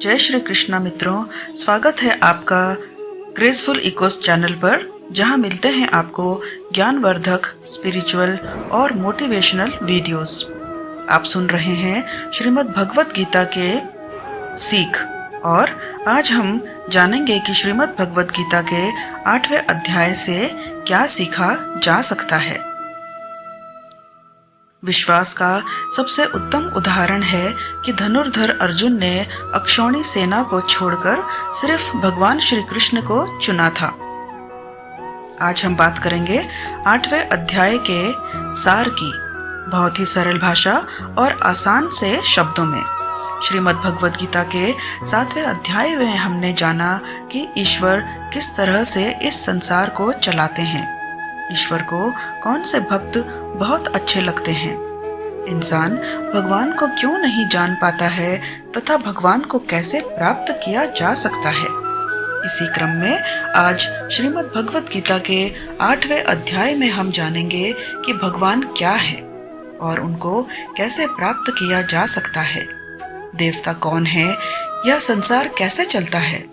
जय श्री कृष्णा मित्रों, स्वागत है आपका ग्रेसफुल इकोस चैनल पर, जहां मिलते हैं आपको ज्ञानवर्धक, स्पिरिचुअल और मोटिवेशनल वीडियोस। आप सुन रहे हैं श्रीमद् भगवत गीता के सीख, और आज हम जानेंगे कि श्रीमद् भगवत गीता के 8वें अध्याय से क्या सीखा जा सकता है। विश्वास का सबसे उत्तम उदाहरण है कि धनुर्धर अर्जुन ने अक्षौणी सेना को छोड़कर सिर्फ भगवान श्री कृष्ण को चुना था। आज हम बात करेंगे 8वें अध्याय के सार की, बहुत ही सरल भाषा और आसान से शब्दों में। श्रीमद् भगवत गीता के 7वें अध्याय में हमने जाना कि ईश्वर किस तरह से इस संसार को चलाते हैं। ईश्वर को कौन से भक्त बहुत अच्छे लगते हैं, इंसान भगवान को क्यों नहीं जान पाता है तथा भगवान को कैसे प्राप्त किया जा सकता है। इसी क्रम में आज श्रीमद् भगवत गीता के 8वें अध्याय में हम जानेंगे कि भगवान क्या है और उनको कैसे प्राप्त किया जा सकता है। देवता कौन है, यह संसार कैसे चलता है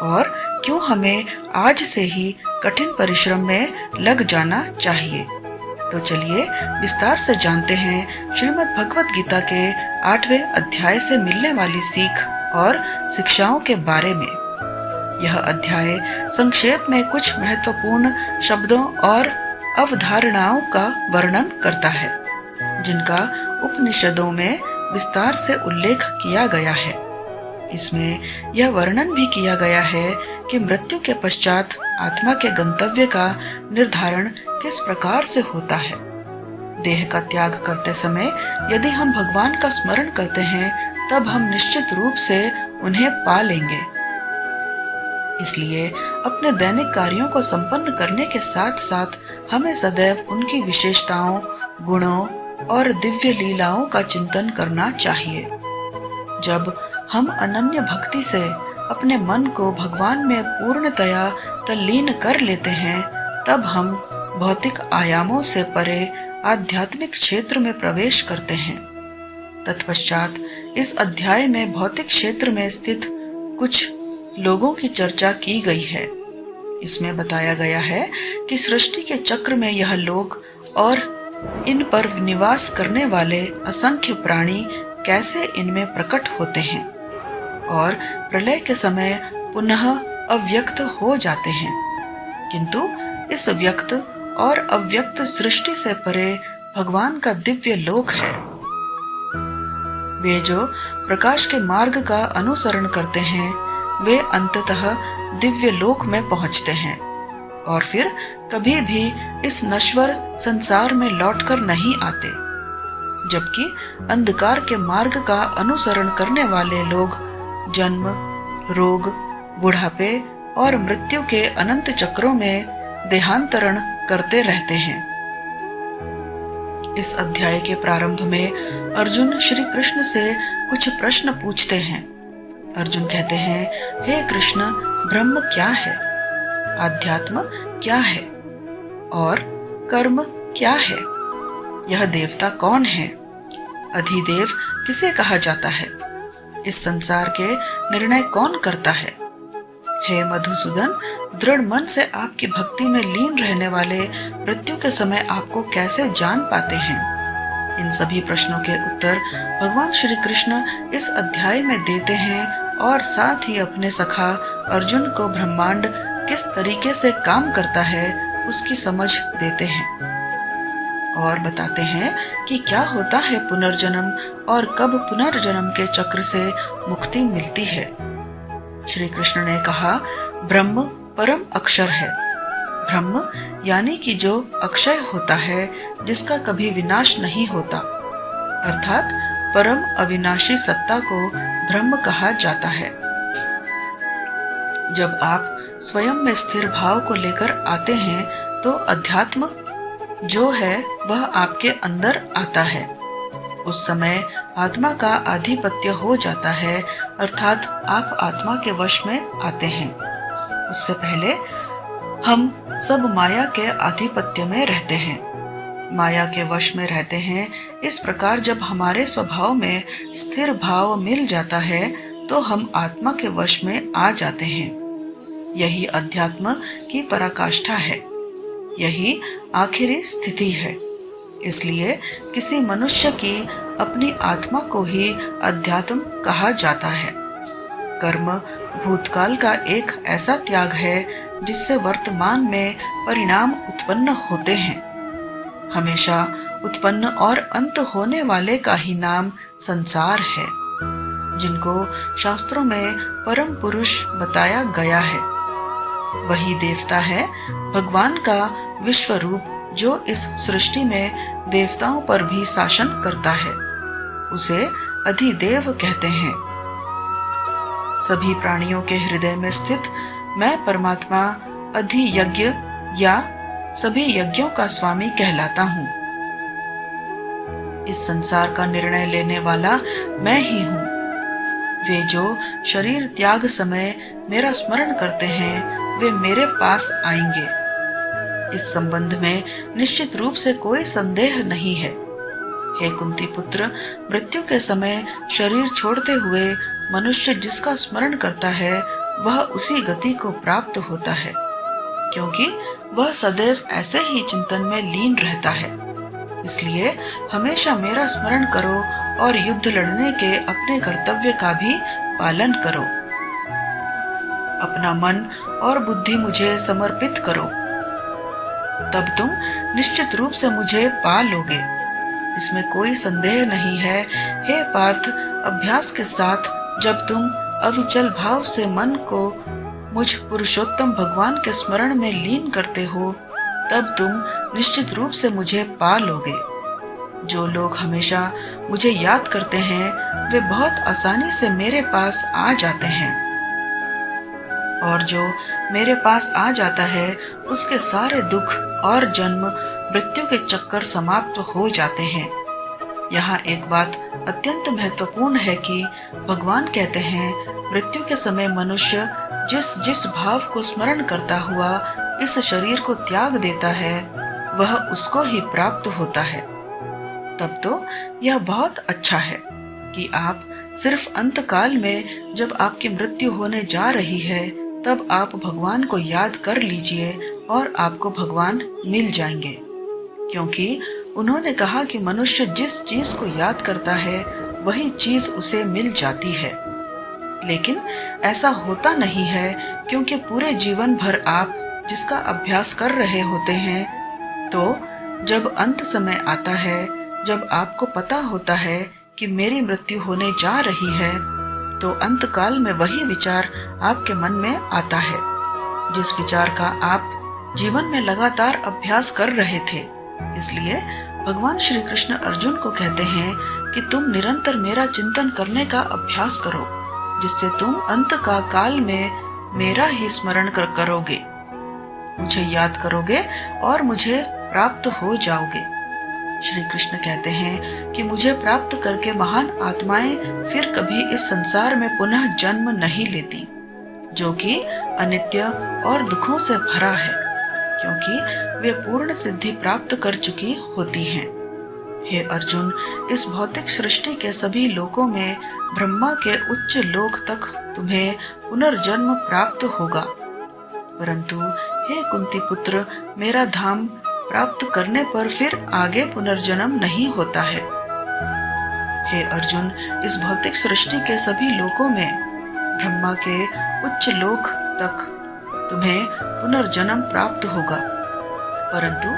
और क्यों हमें आज से ही कठिन परिश्रम में लग जाना चाहिए। तो चलिए विस्तार से जानते हैं श्रीमद् भगवत गीता के 8वें अध्याय से मिलने वाली सीख और शिक्षाओं के बारे में। यह अध्याय संक्षेप में कुछ महत्वपूर्ण शब्दों और अवधारणाओं का वर्णन करता है, जिनका उपनिषदों में विस्तार से उल्लेख किया गया है। इसमें यह वर्णन भी किया गया है कि मृत्यु के पश्चात आत्मा के गंतव्य का निर्धारण किस प्रकार से होता है। देह का त्याग करते समय यदि हम भगवान का स्मरण करते हैं, तब हम निश्चित रूप से उन्हें पा लेंगे। इसलिए अपने दैनिक कार्यों को संपन्न करने के साथ साथ हमें सदैव उनकी विशेषताओं, गुणों और दिव्य लीलाओं का चिंतन करना चाहिए। जब हम अनन्य भक्ति से अपने मन को भगवान में पूर्णतया तल्लीन कर लेते हैं, तब हम भौतिक आयामों से परे आध्यात्मिक क्षेत्र में प्रवेश करते हैं। तत्पश्चात इस अध्याय में भौतिक क्षेत्र में स्थित कुछ लोगों की चर्चा की गई है। इसमें बताया गया है कि सृष्टि के चक्र में यह लोग और इन पर निवास करने वाले असंख्य प्राणी कैसे इनमें प्रकट होते हैं और प्रलय के समय पुनः अव्यक्त हो जाते हैं। किंतु इस व्यक्त और अव्यक्त सृष्टि से परे भगवान का दिव्य लोक है। वे जो प्रकाश के मार्ग का अनुसरण करते हैं, वे अंततः दिव्य लोक में पहुंचते हैं और फिर कभी भी इस नश्वर संसार में लौटकर नहीं आते। जबकि अंधकार के मार्ग का अनुसरण करने वाले लोग जन्म, रोग, बुढ़ापे और मृत्यु के अनंत चक्रों में देहांतरण करते रहते हैं। इस अध्याय के प्रारंभ में अर्जुन श्री कृष्ण से कुछ प्रश्न पूछते हैं। अर्जुन कहते हैं, हे कृष्ण, ब्रह्म क्या है, आध्यात्म क्या है और कर्म क्या है? यह देवता कौन है? अधिदेव किसे कहा जाता है? इस संसार के निर्णय कौन करता है? हे मधुसूदन, दृढ़ मन से आपकी भक्ति में लीन रहने वाले मृत्यु के समय आपको कैसे जान पाते हैं? इन सभी प्रश्नों के उत्तर भगवान श्री कृष्ण इस अध्याय में देते हैं और साथ ही अपने सखा अर्जुन को ब्रह्मांड किस तरीके से काम करता है उसकी समझ देते हैं और बताते हैं कि क्या होता है पुनर्जन्म और कब पुनर्जन्म के चक्र से मुक्ति मिलती है। श्री कृष्ण ने कहा, ब्रह्म परम अक्षर है। ब्रह्म यानी कि जो अक्षय होता है, जिसका कभी विनाश नहीं होता, अर्थात परम अविनाशी सत्ता को ब्रह्म कहा जाता है। जब आप स्वयं में स्थिर भाव को लेकर आते हैं, तो अध्यात्म जो है वह आपके अंदर आता है। उस समय आत्मा का आधिपत्य हो जाता है, अर्थात आप आत्मा के वश में आते हैं। उससे पहले हम सब माया के आधिपत्य में रहते हैं, माया के वश में रहते हैं। इस प्रकार जब हमारे स्वभाव में स्थिर भाव मिल जाता है, तो हम आत्मा के वश में आ जाते हैं। यही अध्यात्म की पराकाष्ठा है, यही आखिरी स्थिति है। इसलिए किसी मनुष्य की अपनी आत्मा को ही अध्यात्म कहा जाता है। कर्म भूतकाल का एक ऐसा त्याग है जिससे वर्तमान में परिणाम उत्पन्न होते हैं। हमेशा उत्पन्न और अंत होने वाले का ही नाम संसार है, जिनको शास्त्रों में परम पुरुष बताया गया है। वही देवता है भगवान का विश्व रूप, जो इस सृष्टि में देवताओं पर भी शासन करता है। उसे अधिदेव कहते हैं। सभी प्राणियों के हृदय में स्थित मैं परमात्मा अधियज्ञ या सभी यज्ञों का स्वामी कहलाता हूँ। इस संसार का निर्णय लेने वाला मैं ही हूँ। वे जो शरीर त्याग समय मेरा स्मरण करते हैं, वे मेरे पास आएंगे। इस संबंध में निश्चित रूप से कोई संदेह नहीं है। हे कुंती पुत्र, मृत्यु के समय शरीर छोड़ते हुए मनुष्य जिसका स्मरण करता है, वह उसी गति को प्राप्त होता है, क्योंकि वह सदैव ऐसे ही चिंतन में लीन रहता है। इसलिए हमेशा मेरा स्मरण करो और युद्ध लड़ने के अपने कर्तव्य का भी पालन करो। अपना मन और बुद्धि मुझे समर्पित करो, तब तुम निश्चित रूप से मुझे पा लोगे। इसमें कोई संदेह नहीं है। हे पार्थ, अभ्यास के साथ जब तुम अविचल भाव से मन को मुझ पुरुषोत्तम भगवान के स्मरण में लीन करते हो, तब तुम निश्चित रूप से मुझे पा लोगे। जो लोग हमेशा मुझे याद करते हैं, वे बहुत आसानी से मेरे पास आ जाते हैं, और जो मेरे पास आ जाता है उसके सारे दुख और जन्म मृत्यु के चक्कर समाप्त हो जाते हैं। यहाँ एक बात अत्यंत महत्वपूर्ण है कि भगवान कहते हैं, मृत्यु के समय मनुष्य जिस जिस भाव को स्मरण करता हुआ इस शरीर को त्याग देता है, वह उसको ही प्राप्त होता है। तब तो यह बहुत अच्छा है कि आप सिर्फ अंतकाल में जब आपकी मृत्यु होने जा रही है, तब आप भगवान को याद कर लीजिए और आपको भगवान मिल जाएंगे, क्योंकि उन्होंने कहा कि मनुष्य जिस चीज को याद करता है वही चीज उसे मिल जाती है। लेकिन ऐसा होता नहीं है, क्योंकि पूरे जीवन भर आप जिसका अभ्यास कर रहे होते हैं, तो जब अंत समय आता है, जब आपको पता होता है कि मेरी मृत्यु होने जा रही है, तो अंतकाल में वही विचार आपके मन में आता है, जिस विचार का आप जीवन में लगातार अभ्यास कर रहे थे। इसलिए भगवान श्री कृष्ण अर्जुन को कहते हैं कि तुम निरंतर मेरा चिंतन करने का अभ्यास करो, जिससे तुम अंत का काल में मेरा ही स्मरण करोगे, मुझे याद करोगे और मुझे प्राप्त हो जाओगे। श्री कृष्ण कहते हैं कि मुझे प्राप्त करके महान आत्माएं फिर कभी इस संसार में पुनः जन्म नहीं लेती, जो कि अनित्य और दुखों से भरा है, क्योंकि वे पूर्ण सिद्धि प्राप्त कर चुकी होती हैं। हे अर्जुन, इस भौतिक सृष्टि के सभी लोकों में ब्रह्मा के उच्च लोक तक तुम्हें पुनर्जन्म प्राप्त होगा, परंतु हे कुंती पुत्र, मेरा धाम प्राप्त करने पर फिर आगे पुनर्जन्म नहीं होता है। हे अर्जुन, इस भौतिक सृष्टि के सभी लोकों में ब्रह्मा के उच्च लोक तक तुम्हें पुनर्जन्म प्राप्त होगा, परंतु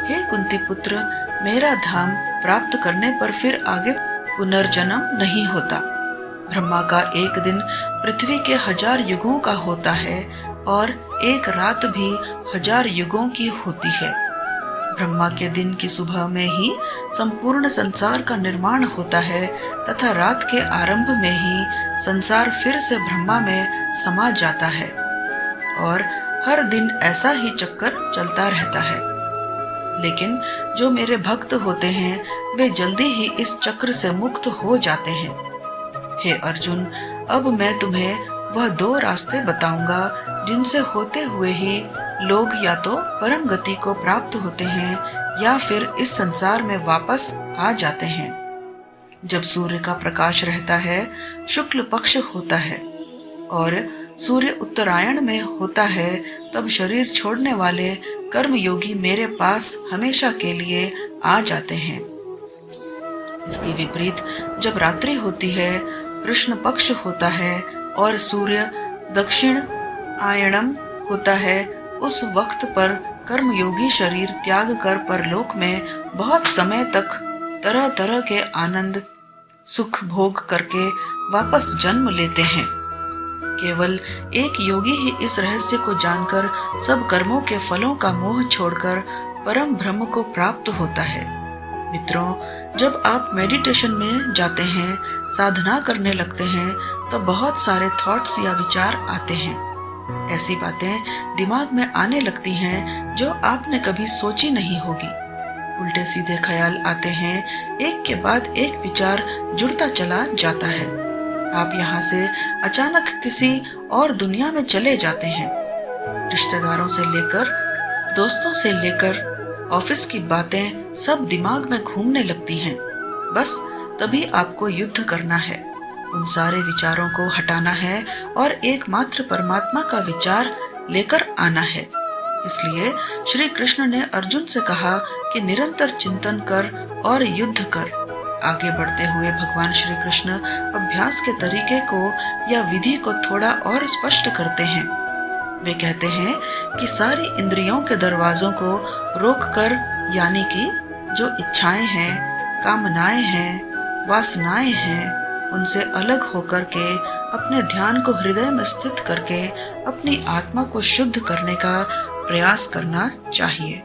हे कुंती पुत्र, मेरा धाम प्राप्त करने पर फिर आगे पुनर्जन्म नहीं होता। ब्रह्मा का एक दिन पृथ्वी के 1000 युगों का होता है और एक रात भी 1000 युगों की होती है। ब्रह्मा के दिन की सुबह में ही संपूर्ण संसार का निर्माण होता है तथा रात के आरंभ में ही संसार फिर से ब्रह्मा में समा जाता है, और हर दिन ऐसा ही चक्कर चलता रहता है। लेकिन जो मेरे भक्त होते हैं, वे जल्दी ही इस चक्र से मुक्त हो जाते हैं। हे अर्जुन, अब मैं तुम्हें वह 2 रास्ते बताऊंगा जिनसे होते हुए ही लोग या तो परम गति को प्राप्त होते हैं या फिर इस संसार में वापस आ जाते हैं। जब सूर्य का प्रकाश रहता है, शुक्ल पक्ष होता है और सूर्य उत्तरायण में होता है, तब शरीर छोड़ने वाले कर्मयोगी मेरे पास हमेशा के लिए आ जाते हैं। इसके विपरीत जब रात्रि होती है, कृष्ण पक्ष होता है और सूर्य दक्षिण आयणम होता है, उस वक्त पर कर्मयोगी शरीर त्याग कर परलोक में बहुत समय तक तरह तरह के आनंद सुख भोग करके वापस जन्म लेते हैं। केवल एक योगी ही इस रहस्य को जानकर सब कर्मों के फलों का मोह छोड़कर परम ब्रह्म को प्राप्त होता है। मित्रों, जब आप मेडिटेशन में जाते हैं, साधना करने लगते हैं, तो बहुत सारे थॉट्स या विचार आते हैं। ऐसी बातें दिमाग में आने लगती हैं जो आपने कभी सोची नहीं होगी। उल्टे सीधे ख्याल आते हैं, एक के बाद एक विचार जुड़ता चला जाता है। आप यहाँ से अचानक किसी और दुनिया में चले जाते हैं। रिश्तेदारों से लेकर दोस्तों से लेकर ऑफिस की बातें सब दिमाग में घूमने लगती हैं। बस तभी आपको युद्ध करना है, उन सारे विचारों को हटाना है और एकमात्र परमात्मा का विचार लेकर आना है। इसलिए श्री कृष्ण ने अर्जुन से कहा कि निरंतर चिंतन कर और युद्ध कर। आगे बढ़ते हुए भगवान श्री कृष्ण अभ्यास के तरीके को या विधि को थोड़ा और स्पष्ट करते हैं। वे कहते हैं कि सारी इंद्रियों के दरवाजों को रोककर, यानी कि जो इच्छाएं हैं, कामनाएं हैं, वासनाएं हैं, उनसे अलग होकर के अपने ध्यान को हृदय में स्थित करके अपनी आत्मा को शुद्ध करने का प्रयास करना चाहिए।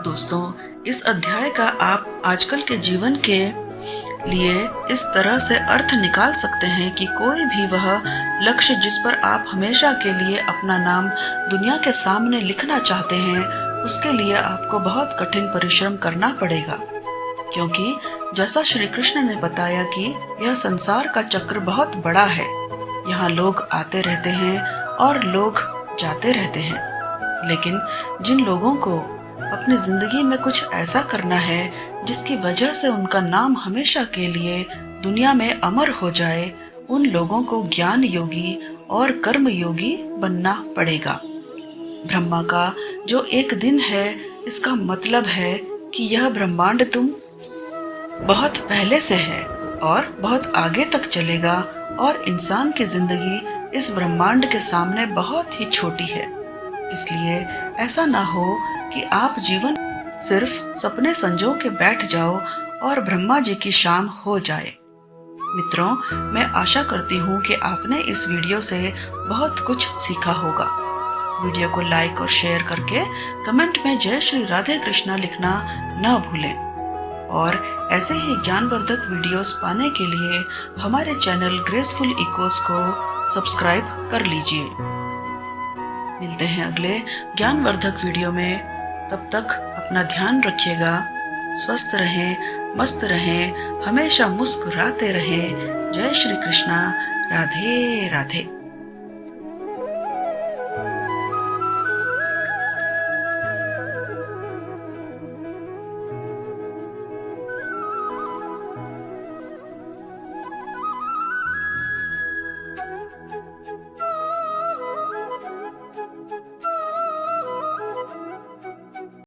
दोस्तों, इस अध्याय का आप आजकल के जीवन के लिए इस तरह से अर्थ निकाल सकते हैं कि कोई भी वह लक्ष्य जिस पर आप हमेशा के लिए अपना नाम दुनिया के सामने लिखना चाहते हैं, उसके लिए आपको बहुत कठिन परिश्रम करना पड़ेगा। क्योंकि जैसा श्री कृष्ण ने बताया कि यह संसार का चक्र बहुत बड़ा है। यहाँ लोग आते रहते हैं और लोग जाते रहते हैं, लेकिन जिन लोगों को अपनी जिंदगी में कुछ ऐसा करना है जिसकी वजह से उनका नाम हमेशा के लिए दुनिया में अमर हो जाए, उन लोगों को ज्ञान योगी और कर्म योगी बनना पड़ेगा। ब्रह्मा का जो एक दिन है, इसका मतलब है कि यह ब्रह्मांड तुम बहुत पहले से है और बहुत आगे तक चलेगा और इंसान की जिंदगी इस ब्रह्मांड के सामने बहुत ही छोटी है। इसलिए ऐसा ना हो कि आप जीवन सिर्फ सपने संजो के बैठ जाओ और ब्रह्मा जी की शाम हो जाए। मित्रों, मैं आशा करती हूँ कि आपने इस वीडियो से बहुत कुछ सीखा होगा। वीडियो को लाइक और शेयर करके कमेंट में जय श्री राधे कृष्णा लिखना न भूलें और ऐसे ही ज्ञानवर्धक वीडियोस पाने के लिए हमारे चैनल ग्रेसफुल इकोस को सब्सक्राइब कर लीजिए। मिलते हैं अगले ज्ञानवर्धक वीडियो में। तब तक अपना ध्यान रखिएगा, स्वस्थ रहें, मस्त रहें, हमेशा मुस्कुराते रहें। जय श्री कृष्णा, राधे राधे।